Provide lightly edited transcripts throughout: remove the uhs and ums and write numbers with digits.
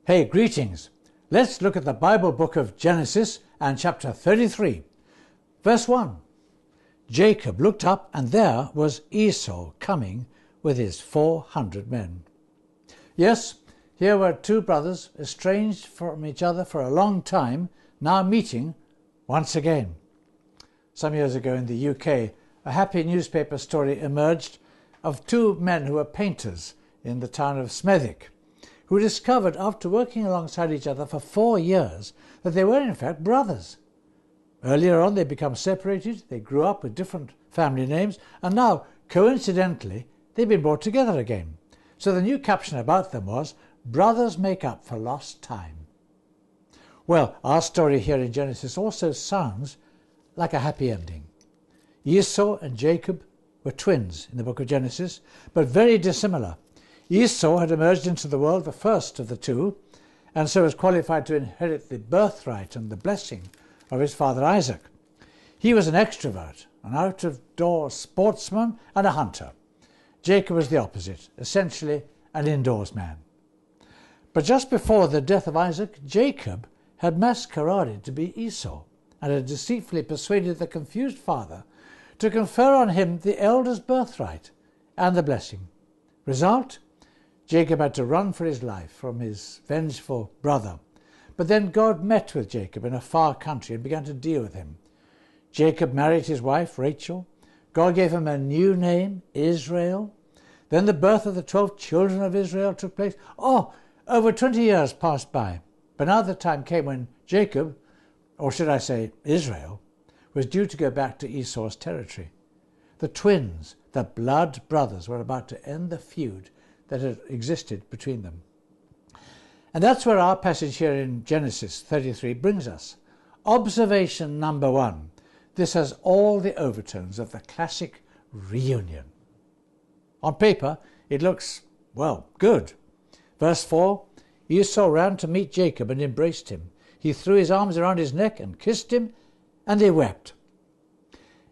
Hey, greetings. Let's look at the Bible book of Genesis and chapter 33. Verse 1. Jacob looked up, and there was Esau coming with his 400 men. Yes, here were two brothers estranged from each other for a long time, now meeting once again. Some years ago in the UK, a happy newspaper story emerged of two men who were painters in the town of Smethwick, who discovered after working alongside each other for 4 years that they were in fact brothers. Earlier on they become separated, they grew up with different family names, and now, coincidentally, they've been brought together again. So the new caption about them was, "Brothers make up for lost time." Well, our story here in Genesis also sounds like a happy ending. Esau and Jacob were twins in the book of Genesis, but very dissimilar. Esau had emerged into the world the first of the two, and so was qualified to inherit the birthright and the blessing of his father Isaac. He was an extrovert, an out-of-door sportsman and a hunter. Jacob was the opposite, essentially an indoors man. But just before the death of Isaac, Jacob had masqueraded to be Esau and had deceitfully persuaded the confused father to confer on him the elder's birthright and the blessing. Result? Jacob had to run for his life from his vengeful brother. But then God met with Jacob in a far country and began to deal with him. Jacob married his wife, Rachel. God gave him a new name, Israel. Then the birth of the 12 children of Israel took place. Over 20 years passed by. But now the time came when Jacob, or should I say Israel, was due to go back to Esau's territory. The twins, the blood brothers, were about to end the feud that had existed between them. And that's where our passage here in Genesis 33 brings us. Observation number 1. This has all the overtones of the classic reunion. On paper, it looks, well, good. Verse 4, Esau ran to meet Jacob and embraced him. He threw his arms around his neck and kissed him, and they wept.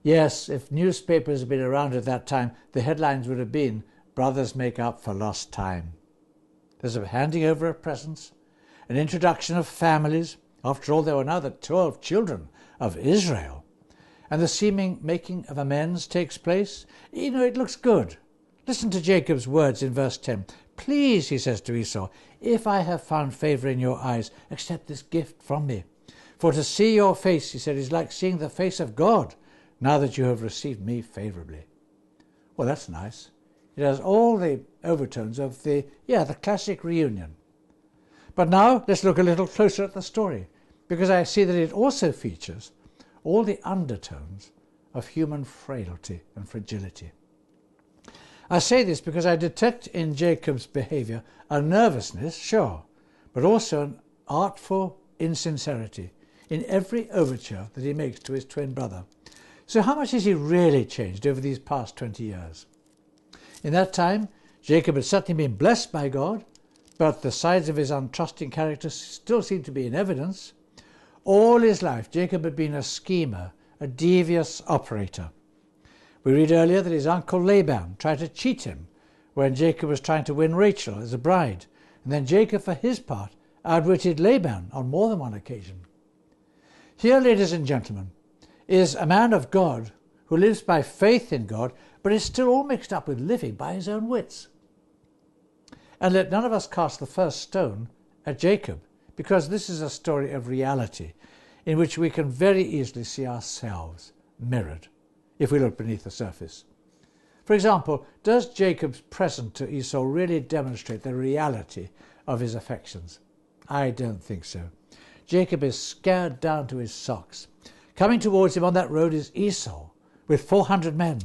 Yes, if newspapers had been around at that time, the headlines would have been, "Brothers make up for lost time." There's a handing over of presents, an introduction of families. After all, there were now the 12 children of Israel. And the seeming making of amends takes place. It looks good. Listen to Jacob's words in verse 10. "Please," he says to Esau, "if I have found favor in your eyes, accept this gift from me. For to see your face," he said, "is like seeing the face of God, now that you have received me favorably." Well, that's nice. It has all the overtones of the classic reunion. But now let's look a little closer at the story, because I see that it also features all the undertones of human frailty and fragility. I say this because I detect in Jacob's behavior a nervousness, sure, but also an artful insincerity in every overture that he makes to his twin brother. So how much has he really changed over these past 20 years? In that time, Jacob had certainly been blessed by God, but the sides of his untrusting character still seem to be in evidence. All his life, Jacob had been a schemer, a devious operator. We read earlier that his uncle Laban tried to cheat him when Jacob was trying to win Rachel as a bride, and then Jacob, for his part, outwitted Laban on more than one occasion. Here, ladies and gentlemen, is a man of God who lives by faith in God, but is still all mixed up with living by his own wits. And let none of us cast the first stone at Jacob, because this is a story of reality in which we can very easily see ourselves mirrored if we look beneath the surface. For example, does Jacob's present to Esau really demonstrate the reality of his affections? I don't think so. Jacob is scared down to his socks. Coming towards him on that road is Esau with 400 men.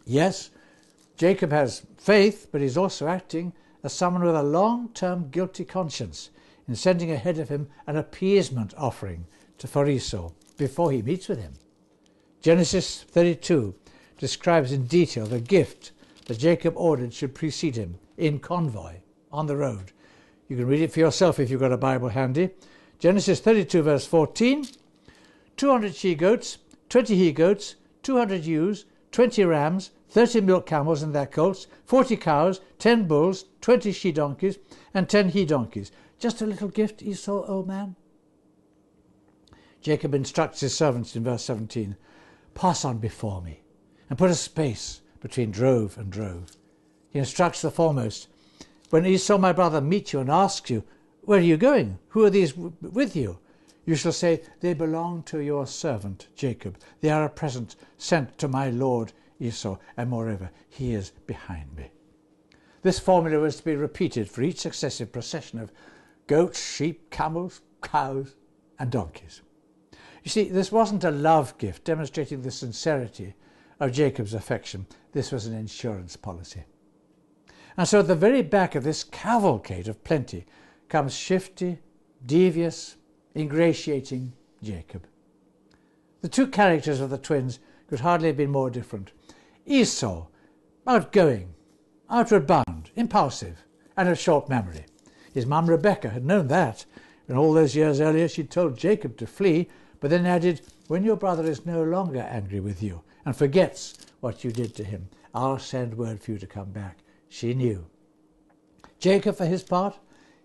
Yes, Jacob has faith, but he's also acting as someone with a long-term guilty conscience in sending ahead of him an appeasement offering for Esau before he meets with him. Genesis 32 describes in detail the gift that Jacob ordered should precede him in convoy on the road. You can read it for yourself if you've got a Bible handy. Genesis 32 verse 14, 200 she-goats, 20 he-goats, 200 ewes, 20 rams, 30 milk camels and their colts, 40 cows, 10 bulls, 20 she-donkeys, and 10 he-donkeys. Just a little gift, Esau, old man? Jacob instructs his servants in verse 17, pass on before me, and put a space between drove and drove. He instructs the foremost, when Esau my brother meets you and asks you, where are you going? Who are these with you? You shall say, they belong to your servant Jacob. They are a present sent to my lord Esau, and moreover, he is behind me. This formula was to be repeated for each successive procession of goats, sheep, camels, cows, and donkeys. You see, this wasn't a love gift demonstrating the sincerity of Jacob's affection. This was an insurance policy. And so at the very back of this cavalcade of plenty comes shifty, devious, ingratiating Jacob. The two characters of the twins could hardly have been more different. Esau, outgoing, outward bound, impulsive, and of short memory. His mum Rebecca had known that. And all those years earlier she'd told Jacob to flee, but then added, when your brother is no longer angry with you and forgets what you did to him, I'll send word for you to come back. She knew. Jacob, for his part,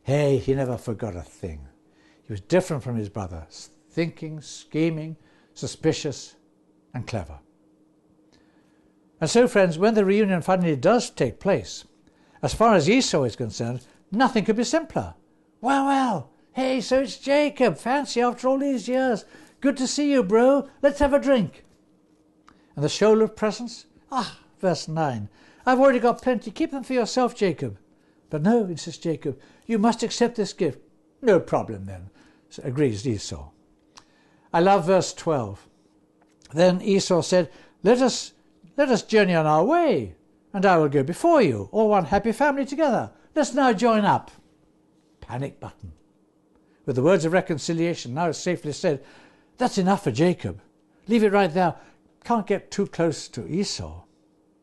hey, he never forgot a thing. He was different from his brother, thinking, scheming, suspicious, and clever. And so, friends, when the reunion finally does take place, as far as Esau is concerned, nothing could be simpler. Well, hey, so it's Jacob. Fancy after all these years. Good to see you, bro. Let's have a drink. And the shoal of presents? Verse 9. I've already got plenty. Keep them for yourself, Jacob. But no, insists Jacob, you must accept this gift. No problem then, agrees Esau. I love verse 12. Then Esau said, let us journey on our way, and I will go before you, all one happy family together. Let's now join up. Panic button. With the words of reconciliation now safely said, that's enough for Jacob. Leave it right there. Can't get too close to Esau.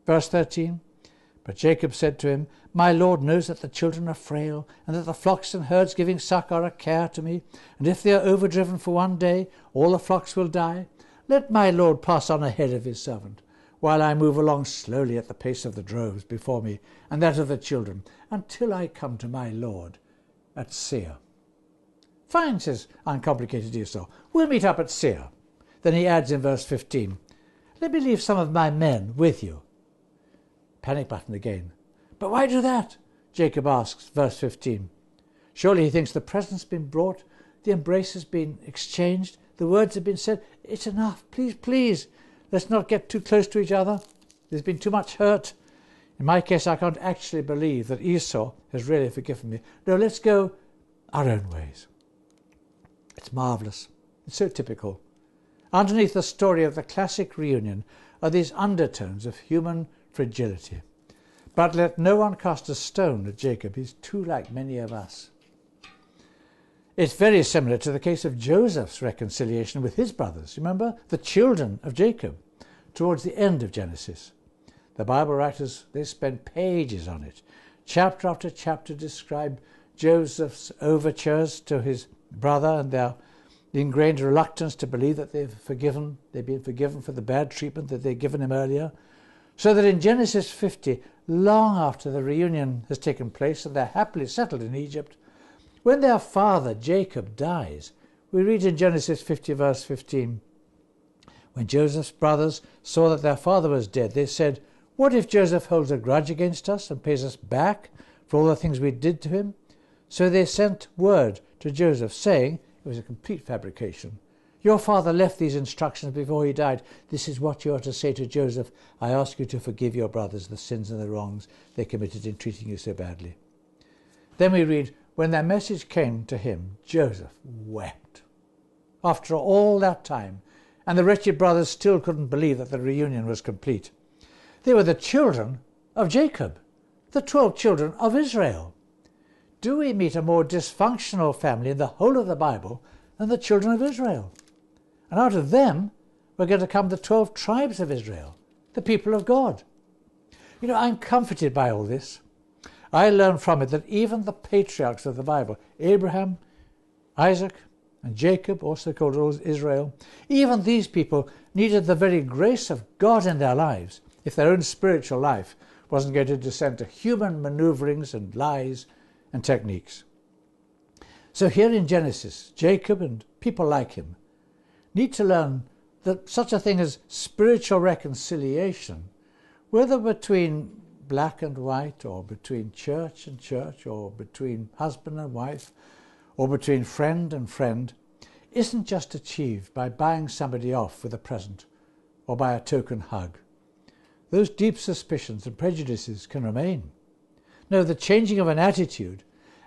Verse 13. But Jacob said to him, my Lord knows that the children are frail, and that the flocks and herds giving suck are a care to me, and if they are overdriven for one day, all the flocks will die. Let my Lord pass on ahead of his servant, while I move along slowly at the pace of the droves before me, and that of the children, until I come to my Lord at Seir. Fine, says uncomplicated Esau. We'll meet up at Seir. Then he adds in verse 15, let me leave some of my men with you. Panic button again. But why do that? Jacob asks, verse 15. Surely he thinks the present's been brought, the embrace has been exchanged, the words have been said. It's enough. Please. Let's not get too close to each other. There's been too much hurt. In my case, I can't actually believe that Esau has really forgiven me. No, let's go our own ways. It's marvellous. It's so typical. Underneath the story of the classic reunion are these undertones of human fragility. But let no one cast a stone at Jacob. He's too like many of us. It's very similar to the case of Joseph's reconciliation with his brothers. Remember? The children of Jacob, towards the end of Genesis. The Bible writers, they spend pages on it. Chapter after chapter describe Joseph's overtures to his brother and their ingrained reluctance to believe that they've been forgiven for the bad treatment that they'd given him earlier. So that in Genesis 50, long after the reunion has taken place and they're happily settled in Egypt, when their father Jacob dies, we read in Genesis 50 verse 15, when Joseph's brothers saw that their father was dead, they said, what if Joseph holds a grudge against us and pays us back for all the things we did to him? So they sent word to Joseph saying, it was a complete fabrication, your father left these instructions before he died. This is what you are to say to Joseph. I ask you to forgive your brothers the sins and the wrongs they committed in treating you so badly. Then we read, when their message came to him, Joseph wept. After all that time, and the wretched brothers still couldn't believe that the reunion was complete. They were the children of Jacob, the 12 children of Israel. Do we meet a more dysfunctional family in the whole of the Bible than the children of Israel? And out of them were going to come the 12 tribes of Israel, the people of God. You know, I'm comforted by all this. I learn from it that even the patriarchs of the Bible, Abraham, Isaac, and Jacob, also called Israel, even these people needed the very grace of God in their lives if their own spiritual life wasn't going to descend to human maneuverings and lies and techniques. So here in Genesis, Jacob and people like him need to learn that such a thing as spiritual reconciliation, whether between black and white, or between church and church, or between husband and wife, or between friend and friend, isn't just achieved by buying somebody off with a present or by a token hug. Those deep suspicions and prejudices can remain. No, the changing of an attitude,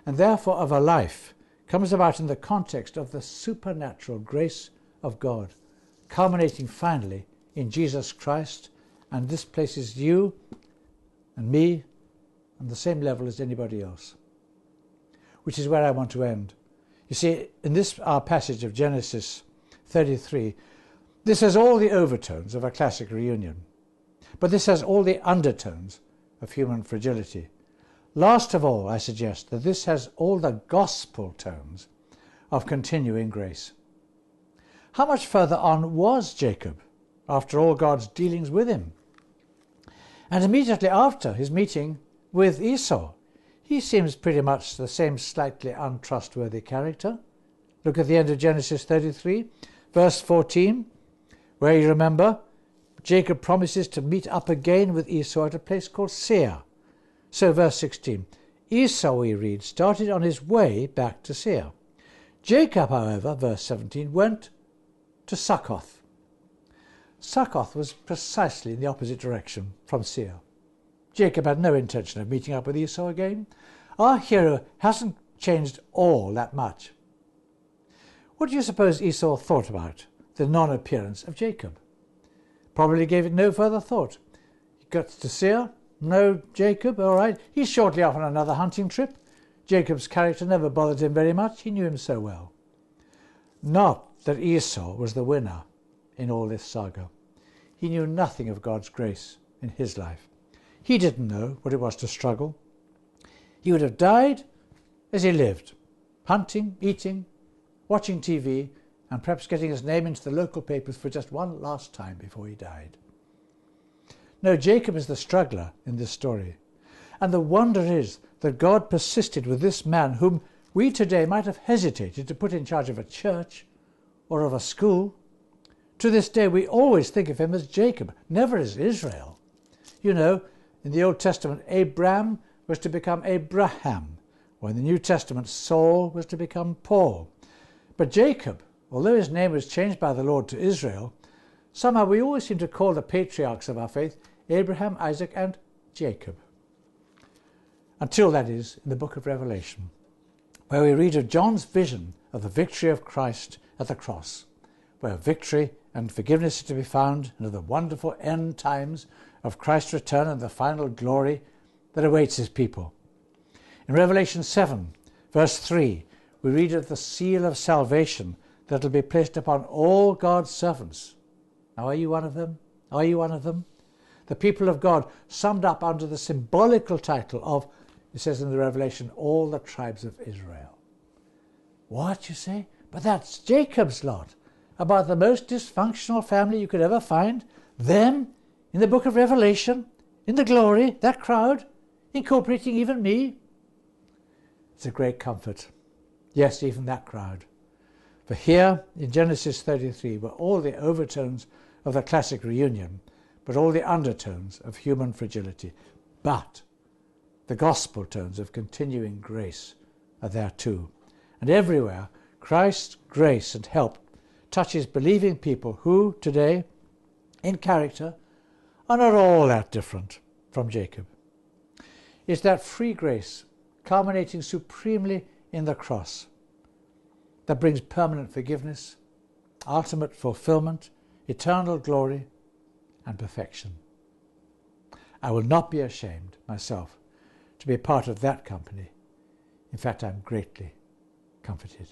and therefore of a life, comes about in the context of the supernatural grace of God, culminating finally in Jesus Christ, and this places you and me on the same level as anybody else. Which is where I want to end. You see, in our passage of Genesis 33, this has all the overtones of a classic reunion, but this has all the undertones of human fragility. Last of all, I suggest that this has all the gospel tones of continuing grace. How much further on was Jacob after all God's dealings with him? And immediately after his meeting with Esau, he seems pretty much the same slightly untrustworthy character. Look at the end of Genesis 33, verse 14, where you remember Jacob promises to meet up again with Esau at a place called Seir. So verse 16, Esau, we read, started on his way back to Seir. Jacob, however, verse 17, went to Succoth. Succoth was precisely in the opposite direction from Seir. Jacob had no intention of meeting up with Esau again. Our hero hasn't changed all that much. What do you suppose Esau thought about the non-appearance of Jacob? Probably gave it no further thought. He got to Seir. No Jacob, all right. He's shortly off on another hunting trip. Jacob's character never bothered him very much. He knew him so well. Not that Esau was the winner in all this saga. He knew nothing of God's grace in his life. He didn't know what it was to struggle. He would have died as he lived, hunting, eating, watching TV, and perhaps getting his name into the local papers for just one last time before he died. No, Jacob is the struggler in this story. And the wonder is that God persisted with this man whom we today might have hesitated to put in charge of a church or of a school. To this day, we always think of him as Jacob, never as Israel. You know, in the Old Testament, Abram was to become Abraham, while in the New Testament, Saul was to become Paul. But Jacob, although his name was changed by the Lord to Israel, somehow we always seem to call the patriarchs of our faith Abraham, Isaac, and Jacob. Until, that is, in the book of Revelation, where we read of John's vision of the victory of Christ at the cross, where victory and forgiveness are to be found, and of the wonderful end times of Christ's return and the final glory that awaits his people. In Revelation 7, verse 3, we read of the seal of salvation that will be placed upon all God's servants. Now, are you one of them? Are you one of them? The people of God, summed up under the symbolical title of, it says in the Revelation, all the tribes of Israel. What, you say? But that's Jacob's lot, about the most dysfunctional family you could ever find. Them, in the book of Revelation, in the glory, that crowd, incorporating even me. It's a great comfort. Yes, even that crowd. For here in Genesis 33 were all the overtones of the classic reunion, but all the undertones of human fragility. But the gospel tones of continuing grace are there too. And everywhere, Christ's grace and help touches believing people who, today, in character, are not all that different from Jacob. It's that free grace, culminating supremely in the cross, that brings permanent forgiveness, ultimate fulfillment, eternal glory, and perfection. I will not be ashamed myself to be a part of that company. In fact, I'm greatly comforted.